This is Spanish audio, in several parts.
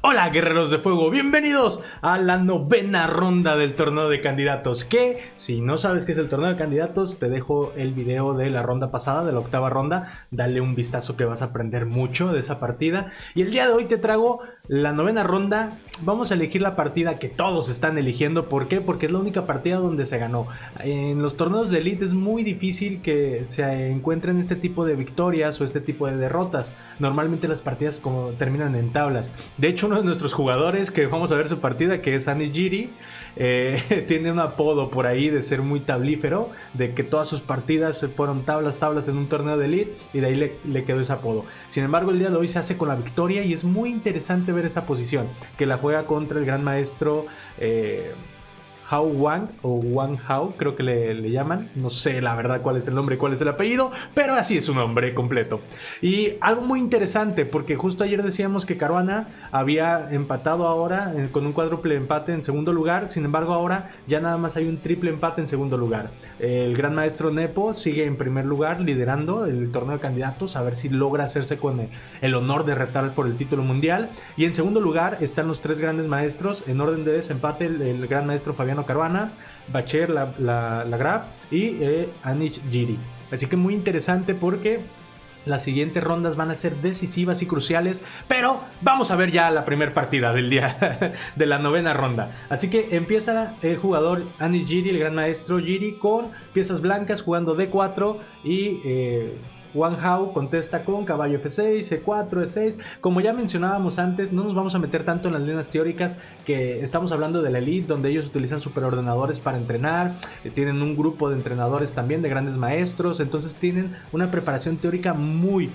Hola guerreros de fuego, bienvenidos a la 9ª ronda del torneo de candidatos. Que si no sabes qué es el torneo de candidatos, te dejo el video de la ronda pasada, de la 8ª ronda. Dale un vistazo que vas a aprender mucho de esa partida. Y el día de hoy te traigo la 9ª ronda. Vamos a elegir la partida que todos están eligiendo. ¿Por qué? Porque es la única partida donde se ganó. En los torneos de Elite es muy difícil que se encuentren este tipo de victorias o este tipo de derrotas. Normalmente las partidas como terminan en tablas. De hecho, uno de nuestros jugadores, que vamos a ver su partida, que es Anish Giri, tiene un apodo por ahí de ser muy tablífero, de que todas sus partidas fueron tablas en un torneo de Elite, y de ahí le quedó ese apodo. Sin embargo, el día de hoy se hace con la victoria y es muy interesante ver esa posición, que la juega contra el gran maestro Hao Wang, o Wang Hao, creo que le llaman. No sé la verdad cuál es el nombre y cuál es el apellido, pero así es su nombre completo. Y algo muy interesante, porque justo ayer decíamos que Caruana había empatado ahora con un cuádruple empate en segundo lugar. Sin embargo, ahora ya nada más hay un triple empate en segundo lugar. El gran maestro Nepo sigue en primer lugar, liderando el torneo de candidatos, a ver si logra hacerse con el honor de retar por el título mundial. Y en segundo lugar están los tres grandes maestros en orden de desempate: el gran maestro Fabián Caruana, Bacher Lagrave y Anish Giri. Así que muy interesante, porque las siguientes rondas van a ser decisivas y cruciales. Pero vamos a ver ya la primera partida del día de la 9ª ronda. Así que empieza el jugador Anish Giri, el gran maestro Giri, con piezas blancas, jugando D4, y Wang Hao contesta con caballo F6, C4, E6. Como ya mencionábamos antes, no nos vamos a meter tanto en las líneas teóricas, que estamos hablando de la Elite, donde ellos utilizan superordenadores para entrenar. Tienen un grupo de entrenadores también, de grandes maestros. Entonces tienen una preparación teórica muy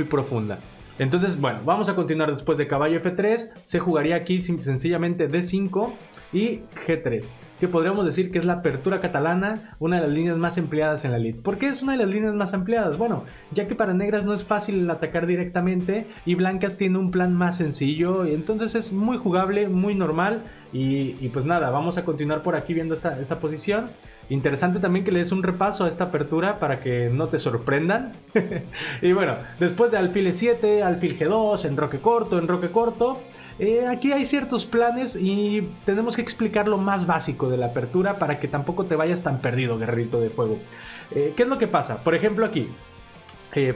profunda. Entonces, bueno, vamos a continuar. Después de caballo F3, se jugaría aquí sencillamente D5 y G3, que podríamos decir que es la apertura catalana, una de las líneas más empleadas en la Elite. ¿Por qué es una de las líneas más empleadas? Bueno, ya que para negras no es fácil el atacar directamente, y blancas tiene un plan más sencillo, y entonces es muy jugable, muy normal. Y pues nada, vamos a continuar por aquí viendo esta posición. Interesante también que le des un repaso a esta apertura para que no te sorprendan. Y bueno, después de alfil E7, alfil G2, enroque corto. Aquí hay ciertos planes y tenemos que explicar lo más básico de la apertura para que tampoco te vayas tan perdido, guerrerito de fuego. ¿Qué es lo que pasa? Por ejemplo, aquí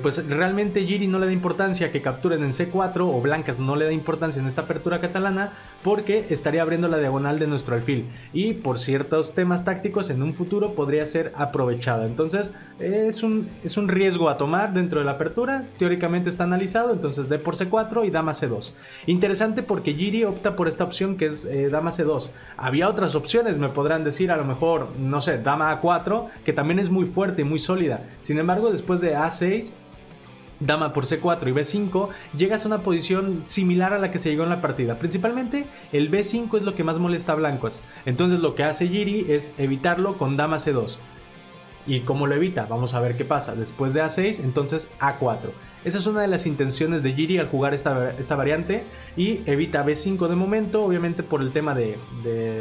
pues realmente Giri no le da importancia que capturen en C4, o blancas no le da importancia en esta apertura catalana, porque estaría abriendo la diagonal de nuestro alfil, y por ciertos temas tácticos en un futuro podría ser aprovechada. Entonces es un riesgo a tomar dentro de la apertura. Teóricamente está analizado, entonces D por C4 y dama C2. Interesante, porque Giri opta por esta opción, que es dama C2. Había otras opciones, me podrán decir, a lo mejor, no sé, dama A4, que también es muy fuerte y muy sólida. Sin embargo, después de A6, dama por C4 y B5, llegas a una posición similar a la que se llegó en la partida. Principalmente el B5 es lo que más molesta a blancos. Entonces lo que hace Giri es evitarlo con dama C2. ¿Y cómo lo evita? Vamos a ver qué pasa. Después de A6, entonces A4. Esa es una de las intenciones de Giri al jugar esta variante, y evita B5 de momento, obviamente por el tema de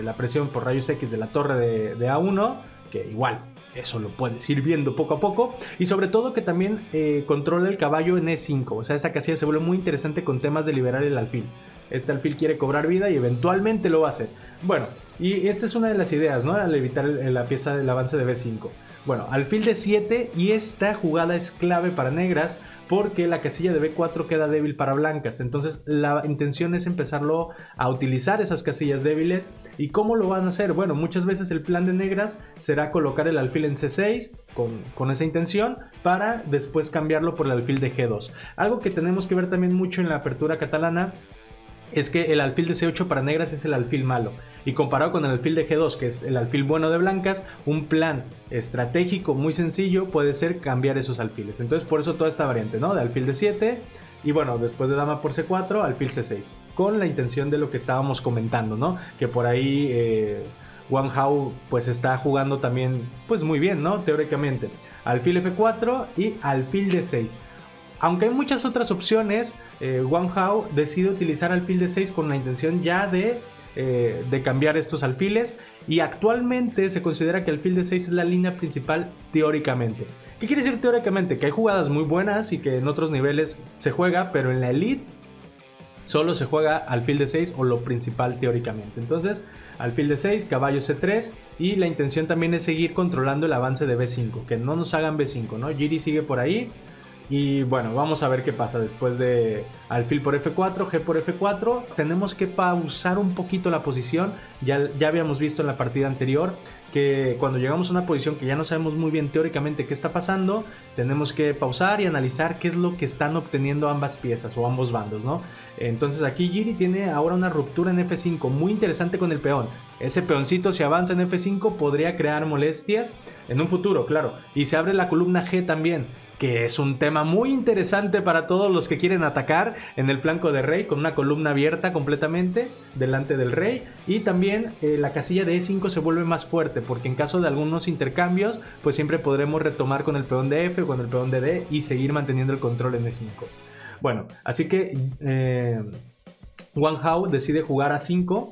la presión por rayos X de la torre de A1, que igual eso lo puedes ir viendo poco a poco. Y sobre todo que también controla el caballo en E5. O sea, esta casilla se vuelve muy interesante con temas de liberar el alfil. Este alfil quiere cobrar vida y eventualmente lo va a hacer. Bueno, y esta es una de las ideas, ¿no? Al evitar la pieza del avance de B5. Bueno, alfil de 7, y esta jugada es clave para negras, porque la casilla de B4 queda débil para blancas. Entonces la intención es empezarlo a utilizar esas casillas débiles. ¿Y cómo lo van a hacer? Bueno, muchas veces el plan de negras será colocar el alfil en C6 con esa intención, para después cambiarlo por el alfil de G2. Algo que tenemos que ver también mucho en la apertura catalana es que el alfil de C8 para negras es el alfil malo, y comparado con el alfil de G2, que es el alfil bueno de blancas, un plan estratégico muy sencillo puede ser cambiar esos alfiles. Entonces por eso toda esta variante, ¿no? De alfil de 7, y bueno, después de dama por C4, alfil C6, con la intención de lo que estábamos comentando, ¿no? Que por ahí Wang Hao pues está jugando también pues muy bien, ¿no? Teóricamente, alfil F4 y alfil D6. Aunque hay muchas otras opciones, Wang Hao decide utilizar alfil de 6 con la intención ya de cambiar estos alfiles, y actualmente se considera que alfil de 6 es la línea principal teóricamente. ¿Qué quiere decir teóricamente? Que hay jugadas muy buenas y que en otros niveles se juega, pero en la Elite solo se juega alfil de 6 o lo principal teóricamente. Entonces, alfil de 6, caballo C3 y la intención también es seguir controlando el avance de B5, que no nos hagan B5, ¿no? Giri sigue por ahí y bueno, vamos a ver qué pasa después de alfil por F4, G por F4. Tenemos que pausar un poquito la posición, ya habíamos visto en la partida anterior que cuando llegamos a una posición que ya no sabemos muy bien teóricamente qué está pasando, tenemos que pausar y analizar qué es lo que están obteniendo ambas piezas o ambos bandos, ¿no? Entonces aquí Giri tiene ahora una ruptura en F5 muy interesante con el peón. Ese peoncito, si avanza en F5, podría crear molestias en un futuro, claro. Y se abre la columna G también, que es un tema muy interesante para todos los que quieren atacar en el flanco de rey, con una columna abierta completamente delante del rey. Y también la casilla de E5 se vuelve más fuerte, porque en caso de algunos intercambios, pues siempre podremos retomar con el peón de F o con el peón de D y seguir manteniendo el control en E5. Bueno, así que Wang Hao decide jugar A5.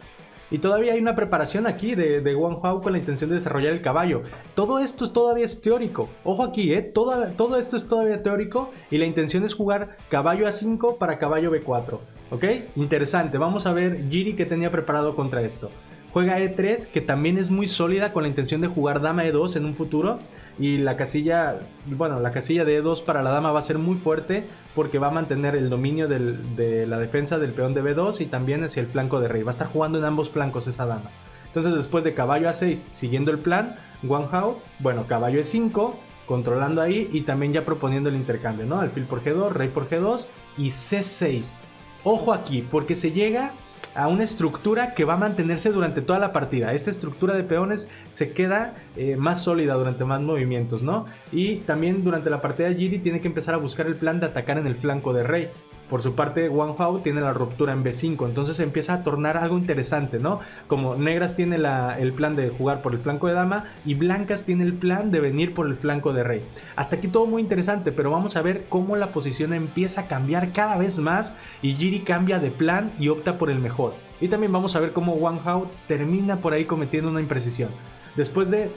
Y todavía hay una preparación aquí de Wang Hao con la intención de desarrollar el caballo. Todo esto todavía es teórico. Ojo aquí, todo esto es todavía teórico. Y la intención es jugar caballo A5 para caballo B4. ¿Ok? Interesante. Vamos a ver Giri qué tenía preparado contra esto. Juega E3, que también es muy sólida con la intención de jugar dama E2 en un futuro. Y la casilla de E2 para la dama va a ser muy fuerte porque va a mantener el dominio de la defensa del peón de B2 y también hacia el flanco de rey. Va a estar jugando en ambos flancos esa dama. Entonces después de caballo A6, siguiendo el plan, Wang Hao, bueno, caballo E5, controlando ahí y también ya proponiendo el intercambio, ¿no? Alfil por G2, rey por G2 y C6. Ojo aquí, porque se llega a una estructura que va a mantenerse durante toda la partida. Esta estructura de peones se queda más sólida durante más movimientos, ¿no? Y también durante la partida Giri tiene que empezar a buscar el plan de atacar en el flanco de rey. Por su parte, Wang Hao tiene la ruptura en B5, entonces se empieza a tornar algo interesante, ¿no? Como negras tiene el plan de jugar por el flanco de dama y blancas tiene el plan de venir por el flanco de rey. Hasta aquí todo muy interesante, pero vamos a ver cómo la posición empieza a cambiar cada vez más y Giri cambia de plan y opta por el mejor. Y también vamos a ver cómo Wang Hao termina por ahí cometiendo una imprecisión. Después de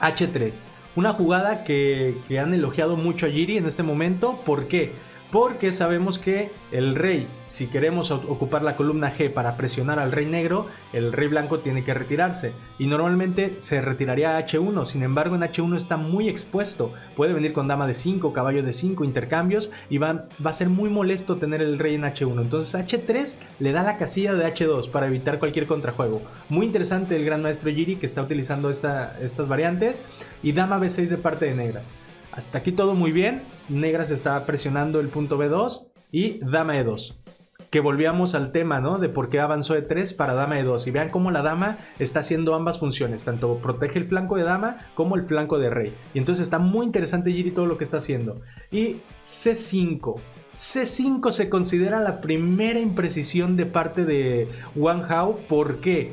H3, una jugada que han elogiado mucho a Giri en este momento. ¿Por qué? Porque sabemos que el rey, si queremos ocupar la columna G para presionar al rey negro, el rey blanco tiene que retirarse. Y normalmente se retiraría a H1, sin embargo en H1 está muy expuesto. Puede venir con dama de 5, caballo de 5, intercambios y va a ser muy molesto tener el rey en H1. Entonces H3 le da la casilla de H2 para evitar cualquier contrajuego. Muy interesante el gran maestro Giri que está utilizando estas variantes. Y dama B6 de parte de negras. Hasta aquí todo muy bien. Negras está presionando el punto B2 y dama E2. Que volvíamos al tema, ¿no? De por qué avanzó E3 para dama E2. Y vean cómo la dama está haciendo ambas funciones. Tanto protege el flanco de dama como el flanco de rey. Y entonces está muy interesante Giri todo lo que está haciendo. Y C5. C5 se considera la primera imprecisión de parte de Wang Hao. ¿Por qué?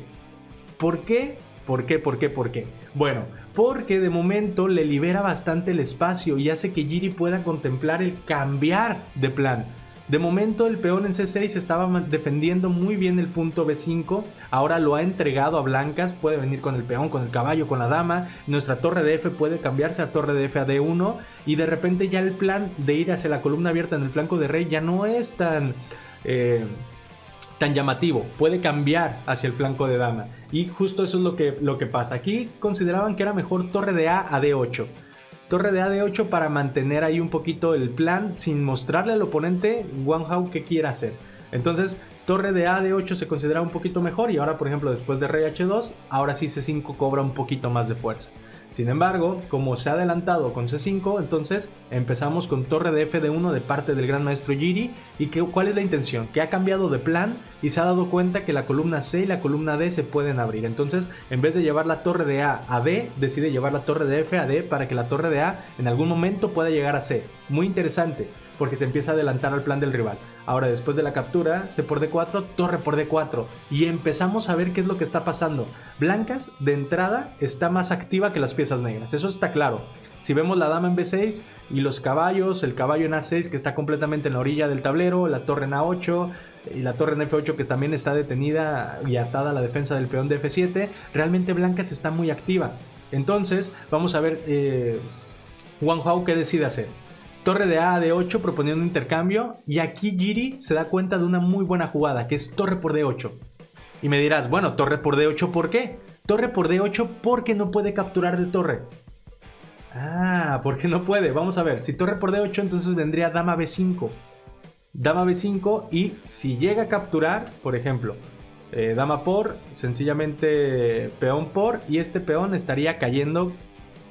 ¿Por qué? ¿Por qué? ¿Por qué? ¿Por qué? Bueno, porque de momento le libera bastante el espacio y hace que Giri pueda contemplar el cambiar de plan. De momento el peón en C6 estaba defendiendo muy bien el punto B5, ahora lo ha entregado a blancas, puede venir con el peón, con el caballo, con la dama, nuestra torre de F puede cambiarse a torre de F a D1 y de repente ya el plan de ir hacia la columna abierta en el flanco de rey ya no es tan llamativo, puede cambiar hacia el flanco de dama y justo eso es lo que pasa. Aquí consideraban que era mejor torre de A a D8. Torre de A D8 para mantener ahí un poquito el plan sin mostrarle al oponente Wang Hao qué quiere hacer. Entonces torre de A D8 se considera un poquito mejor y ahora por ejemplo después de rey H2 ahora sí C5 cobra un poquito más de fuerza. Sin embargo, como se ha adelantado con C5, entonces empezamos con torre de F de 1 de parte del gran maestro Giri. ¿Y cuál es la intención? Que ha cambiado de plan y se ha dado cuenta que la columna C y la columna D se pueden abrir. Entonces, en vez de llevar la torre de A a D, decide llevar la torre de F a D para que la torre de A en algún momento pueda llegar a C. Muy interesante, porque se empieza a adelantar al plan del rival. Ahora, después de la captura, C por D4, torre por D4. Y empezamos a ver qué es lo que está pasando. Blancas, de entrada, está más activa que las piezas negras. Eso está claro. Si vemos la dama en B6 y los caballos, el caballo en A6 que está completamente en la orilla del tablero, la torre en A8 y la torre en F8 que también está detenida y atada a la defensa del peón de F7, realmente blancas está muy activa. Entonces, vamos a ver Wang Hao qué decide hacer. torre de A a D8 proponiendo un intercambio. Y aquí Giri se da cuenta de una muy buena jugada, que es torre por D8. Y me dirás, bueno, torre por D8, ¿por qué? Torre por D8 porque no puede capturar de torre. Ah, porque no puede. Vamos a ver, si torre por D8, entonces vendría dama B5. Dama B5 y si llega a capturar, por ejemplo, dama por, sencillamente peón por, y este peón estaría cayendo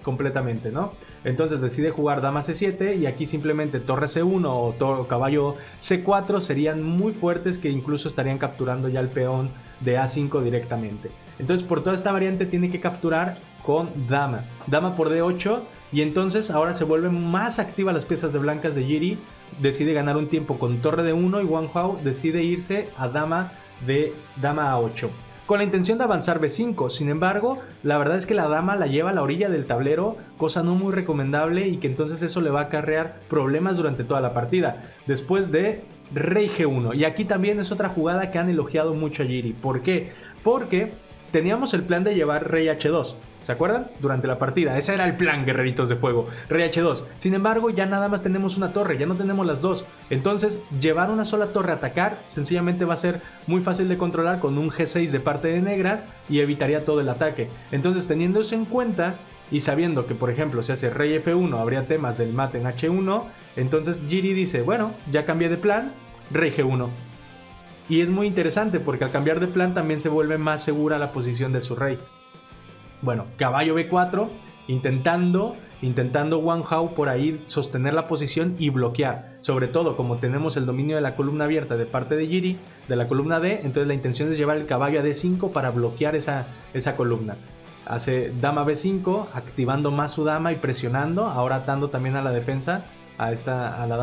completamente, ¿no? Entonces decide jugar dama C7 y aquí simplemente torre C1 o caballo C4 serían muy fuertes que incluso estarían capturando ya el peón de A5 directamente. Entonces por toda esta variante tiene que capturar con dama. Dama por D8 y entonces ahora se vuelven más activas las piezas de blancas de Giri. Decide ganar un tiempo con torre de 1 y Wang Hao decide irse a dama A8 con la intención de avanzar B5. Sin embargo, la verdad es que la dama la lleva a la orilla del tablero, cosa no muy recomendable y que entonces eso le va a acarrear problemas durante toda la partida. Después de rey G1, y aquí también es otra jugada que han elogiado mucho a Giri. ¿Por qué? Porque teníamos el plan de llevar rey H2. ¿Se acuerdan? Durante la partida. Ese era el plan, guerreritos de fuego. Rey H2. Sin embargo, ya nada más tenemos una torre. Ya no tenemos las dos. Entonces, llevar una sola torre a atacar sencillamente va a ser muy fácil de controlar con un G6 de parte de negras y evitaría todo el ataque. Entonces, teniendo eso en cuenta y sabiendo que, por ejemplo, si hace rey F1 habría temas del mate en H1, entonces Giri dice, bueno, ya cambié de plan, rey G1. Y es muy interesante porque al cambiar de plan también se vuelve más segura la posición de su rey. Bueno, caballo B4, intentando Wang Hao por ahí sostener la posición y bloquear. Sobre todo, como tenemos el dominio de la columna abierta de parte de Giri, de la columna D, entonces la intención es llevar el caballo a D5 para bloquear esa columna. Hace dama B5, activando más su dama y presionando, ahora atando también a la defensa, a la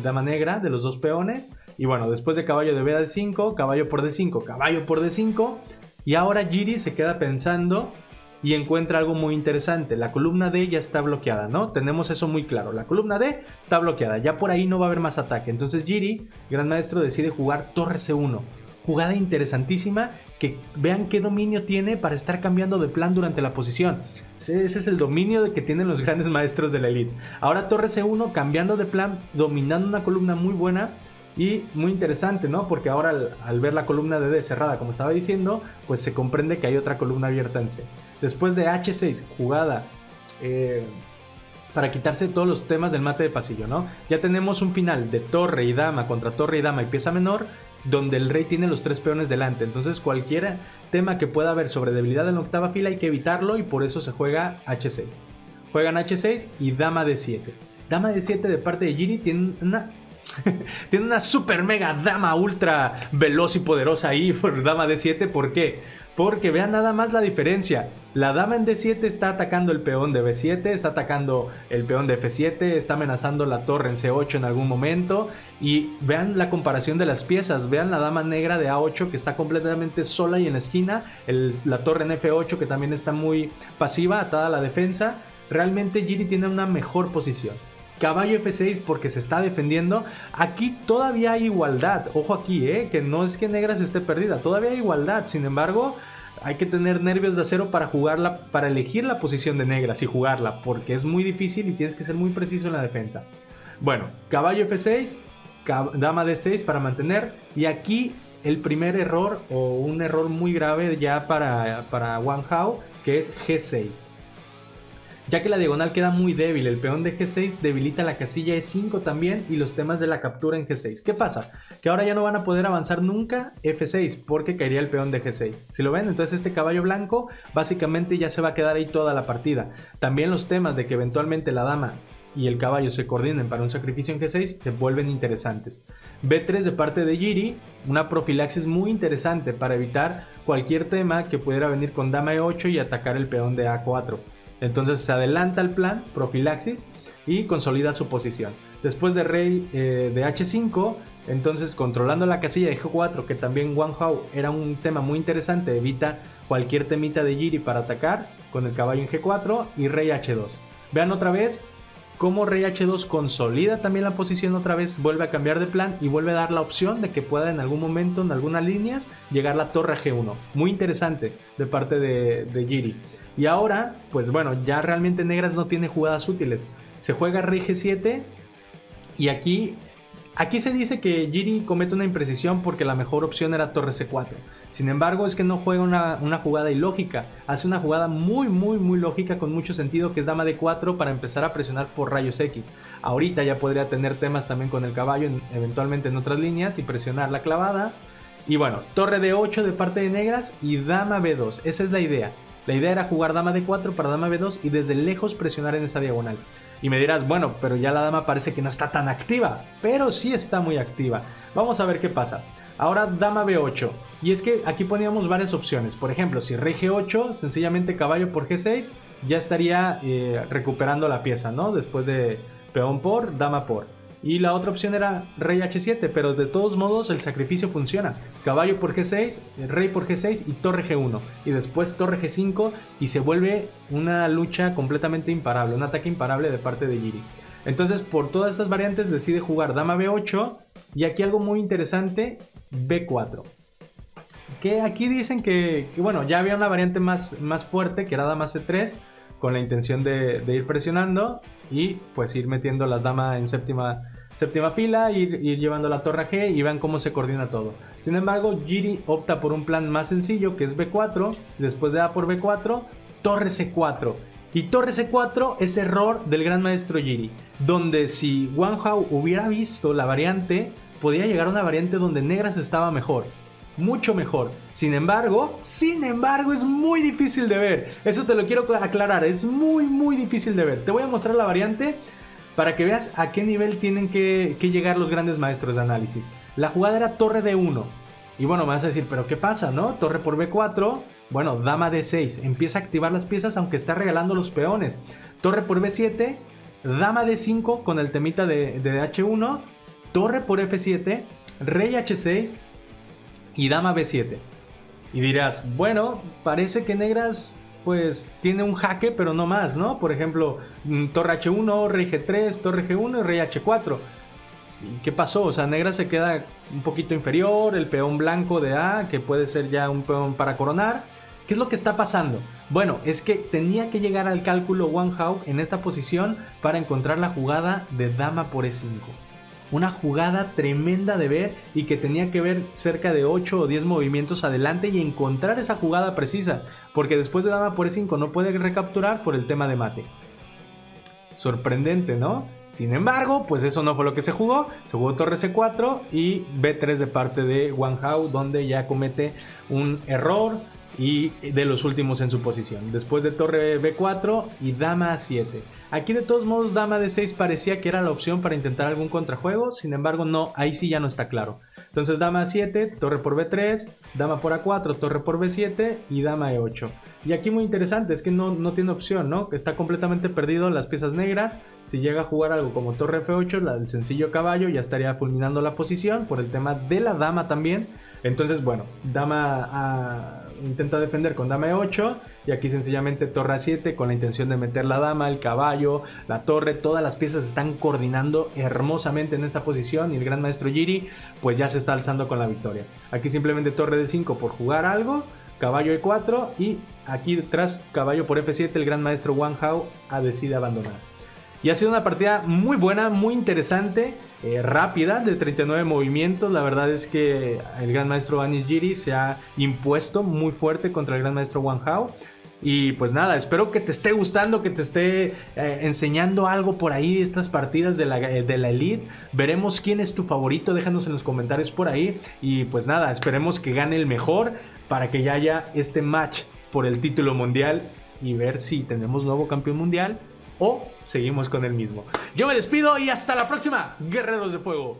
dama negra de los dos peones. Y bueno, después de caballo de B a D5, caballo por D5, caballo por D5. Y ahora Giri se queda pensando y encuentra algo muy interesante. La columna D ya está bloqueada, ¿no? Tenemos eso muy claro. La columna D está bloqueada. Ya por ahí no va a haber más ataque. Entonces Giri, gran maestro, decide jugar torre C1. Jugada interesantísima que vean qué dominio tiene para estar cambiando de plan durante la posición. Ese es el dominio que tienen los grandes maestros de la elite. Ahora torre C1 cambiando de plan, dominando una columna muy buena. Y muy interesante, ¿no? Porque ahora al ver la columna de D cerrada, como estaba diciendo, pues se comprende que hay otra columna abierta en C. Después de H6, jugada para quitarse todos los temas del mate de pasillo, ¿no? Ya tenemos un final de torre y dama contra torre y dama y pieza menor, donde el rey tiene los tres peones delante. Entonces cualquier tema que pueda haber sobre debilidad en la octava fila hay que evitarlo y por eso se juega H6. Juegan H6 y dama D7. Dama D7 de parte de Giri tiene una super mega dama ultra veloz y poderosa ahí por dama D7. ¿Por qué? Porque vean nada más la diferencia. La dama en D7 está atacando el peón de B7, está atacando el peón de F7, está amenazando la torre en C8 en algún momento. Y vean la comparación de las piezas. Vean la dama negra de A8 que está completamente sola y en la esquina. La torre en F8 que también está muy pasiva, atada a la defensa. Realmente Giri tiene una mejor posición. Caballo F6 porque se está defendiendo. Aquí todavía hay igualdad. Ojo aquí, que no es que Negras esté perdida. Todavía hay igualdad. Sin embargo, hay que tener nervios de acero para jugarla, para elegir la posición de Negras y jugarla. Porque es muy difícil y tienes que ser muy preciso en la defensa. Bueno, caballo F6, dama D6 para mantener. Y aquí el primer error o un error muy grave ya para Wang Hao, que es G6. Ya que la diagonal queda muy débil, el peón de G6 debilita la casilla E5 también y los temas de la captura en G6. ¿Qué pasa? Que ahora ya no van a poder avanzar nunca F6 porque caería el peón de G6. Si lo ven, entonces este caballo blanco básicamente ya se va a quedar ahí toda la partida. También los temas de que eventualmente la dama y el caballo se coordinen para un sacrificio en G6 se vuelven interesantes. B3 de parte de Giri, una profilaxis muy interesante para evitar cualquier tema que pudiera venir con dama E8 y atacar el peón de A4. Entonces se adelanta el plan, profilaxis, y consolida su posición. Después de rey de H5, entonces controlando la casilla de G4, que también Wang Hao era un tema muy interesante, evita cualquier temita de Giri para atacar con el caballo en G4 y rey H2. Vean otra vez cómo rey H2 consolida también la posición otra vez, vuelve a cambiar de plan y vuelve a dar la opción de que pueda en algún momento, en algunas líneas, llegar la torre a G1. Muy interesante de parte de Giri. Y ahora, pues bueno, ya realmente Negras no tiene jugadas útiles. Se juega rey G7 Y aquí se dice que Jiri comete una imprecisión porque la mejor opción era torre C4. Sin embargo, es que no juega una jugada ilógica. Hace una jugada muy lógica con mucho sentido, que es dama D4 para empezar a presionar por rayos X. Ahorita ya podría tener temas también con el caballo, eventualmente en otras líneas, y presionar la clavada. Y bueno, torre D8 de parte de negras y dama B2. Esa es la idea. La idea era jugar dama D4 para dama B2 y desde lejos presionar en esa diagonal. Y me dirás, bueno, pero ya la dama parece que no está tan activa. Pero sí está muy activa. Vamos a ver qué pasa. Ahora dama B8. Y es que aquí poníamos varias opciones. Por ejemplo, si rey G8, sencillamente caballo por G6, ya estaría recuperando la pieza, ¿no? Después de peón por, dama por. Y la otra opción era rey H7, pero de todos modos el sacrificio funciona. Caballo por G6, rey por G6 y torre G1. Y después torre G5 y se vuelve una lucha completamente imparable, un ataque imparable de parte de Jiri. Entonces, por todas estas variantes decide jugar dama B8 y aquí algo muy interesante, B4. Que aquí dicen que bueno, ya había una variante más fuerte que era dama C3 con la intención de ir presionando y pues ir metiendo las damas en séptima fila, ir llevando la torre a G y vean cómo se coordina todo. Sin embargo, Jiri opta por un plan más sencillo que es B4, después de A por B4, torre C4. Y torre C4 es error del gran maestro Jiri, donde si Wang Hao hubiera visto la variante, podía llegar a una variante donde negras estaba mejor. Mucho mejor. Sin embargo, es muy difícil de ver. Eso te lo quiero aclarar. Es muy difícil de ver. Te voy a mostrar la variante para que veas a qué nivel tienen que llegar los grandes maestros de análisis. La jugada era torre D1. Y bueno, me vas a decir, ¿pero qué pasa, no? Torre por B4. Bueno, dama D6. Empieza a activar las piezas aunque está regalando los peones. Torre por B7. Dama D5 con el temita de H1. Torre por F7. Rey H6. Y dama B7. Y dirás, bueno, parece que negras pues tiene un jaque, pero no más, ¿no? Por ejemplo, torre H1, rey G3, torre G1 y rey H4. ¿Y qué pasó? O sea, negras se queda un poquito inferior, el peón blanco de A, que puede ser ya un peón para coronar. ¿Qué es lo que está pasando? Bueno, es que tenía que llegar al cálculo Wang Hao en esta posición para encontrar la jugada de dama por E5. Una jugada tremenda de ver y que tenía que ver cerca de 8 o 10 movimientos adelante y encontrar esa jugada precisa, porque después de dama por E5 no puede recapturar por el tema de mate. Sorprendente, ¿no? Sin embargo, pues eso no fue lo que se jugó torre C4 y B3 de parte de Wang Hao, donde ya comete un error y de los últimos en su posición. Después de torre B4 y dama A7. Aquí de todos modos dama D6 parecía que era la opción para intentar algún contrajuego, sin embargo no, ahí sí ya no está claro. Entonces dama A7, torre por B3, dama por A4, torre por B7 y dama E8. Y aquí muy interesante, es que no tiene opción, ¿no? Está completamente perdido las piezas negras. Si llega a jugar algo como torre F8, el sencillo caballo ya estaría fulminando la posición por el tema de la dama también. Entonces bueno, dama intenta defender con dama E8 y aquí sencillamente torre A7 con la intención de meter la dama, el caballo, la torre, todas las piezas están coordinando hermosamente en esta posición y el gran maestro Jiri pues ya se está alzando con la victoria. Aquí simplemente torre D5 por jugar algo, caballo E4 y aquí detrás caballo por F7 el gran maestro Wang Hao decide abandonar. Y ha sido una partida muy buena, muy interesante, rápida, de 39 movimientos. La verdad es que el gran maestro Anish Jiri se ha impuesto muy fuerte contra el gran maestro Wang Hao. Y pues nada, espero que te esté gustando, que te esté enseñando algo por ahí de estas partidas de la Elite. Veremos quién es tu favorito, déjanos en los comentarios por ahí. Y pues nada, esperemos que gane el mejor para que ya haya este match por el título mundial y ver si tenemos nuevo campeón mundial o seguimos con el mismo. Yo me despido y hasta la próxima, guerreros de fuego.